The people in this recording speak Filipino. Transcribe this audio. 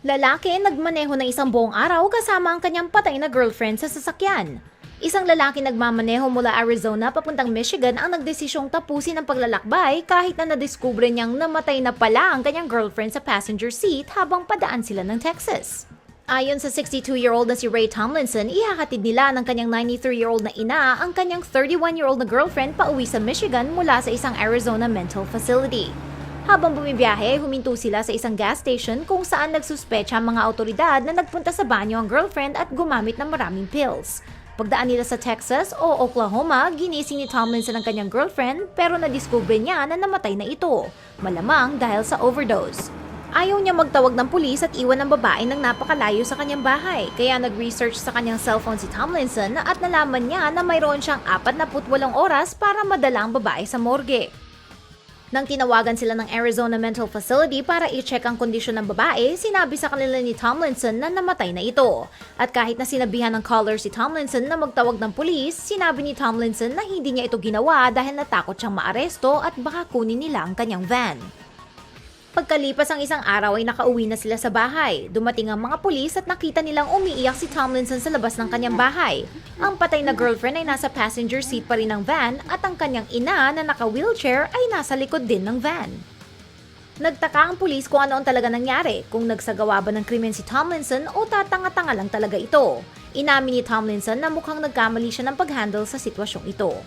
Lalaki nagmaneho ng isang buong araw kasama ang kanyang patay na girlfriend sa sasakyan. Isang lalaki nagmamaneho mula Arizona papuntang Michigan ang nagdesisyong tapusin ang paglalakbay kahit na nadiskubre niyang namatay na pala ang kanyang girlfriend sa passenger seat habang padaan sila ng Texas. Ayon sa 62-year-old na si Ray Tomlinson, ihahatid nila ng kanyang 93-year-old na ina ang kanyang 31-year-old na girlfriend pauwi sa Michigan mula sa isang Arizona mental facility. Habang bumibiyahe, huminto sila sa isang gas station kung saan nagsuspecha ang mga autoridad na nagpunta sa banyo ang girlfriend at gumamit ng maraming pills. Pagdaan nila sa Texas o Oklahoma, ginising ni Tomlinson ang kanyang girlfriend pero nadiskubre niya na namatay na ito, malamang dahil sa overdose. Ayaw niya magtawag ng pulis at iwan ang babae ng napakalayo sa kanyang bahay, kaya nag-research sa kanyang cellphone si Tomlinson at nalaman niya na mayroon siyang 48 oras para madala ang babae sa morgue. Nang tinawagan sila ng Arizona Mental Facility para i-check ang kondisyon ng babae, sinabi sa kanila ni Tomlinson na namatay na ito. At kahit na sinabihan ng caller si Tomlinson na magtawag ng pulis, sinabi ni Tomlinson na hindi niya ito ginawa dahil natakot siyang maaresto at baka kunin nila ang kanyang van. Pagkalipas ang isang araw ay nakauwi na sila sa bahay. Dumating ang mga pulis at nakita nilang umiiyak si Tomlinson sa labas ng kanyang bahay. Ang patay na girlfriend ay nasa passenger seat pa rin ng van at ang kanyang ina na naka-wheelchair ay nasa likod din ng van. Nagtaka ang pulis kung ano ang talaga nangyari, kung nagsagawa ba ng krimen si Tomlinson o tatanga-tanga lang talaga ito. Inamin ni Tomlinson na mukhang nagkamali siya ng pag-handle sa sitwasyong ito.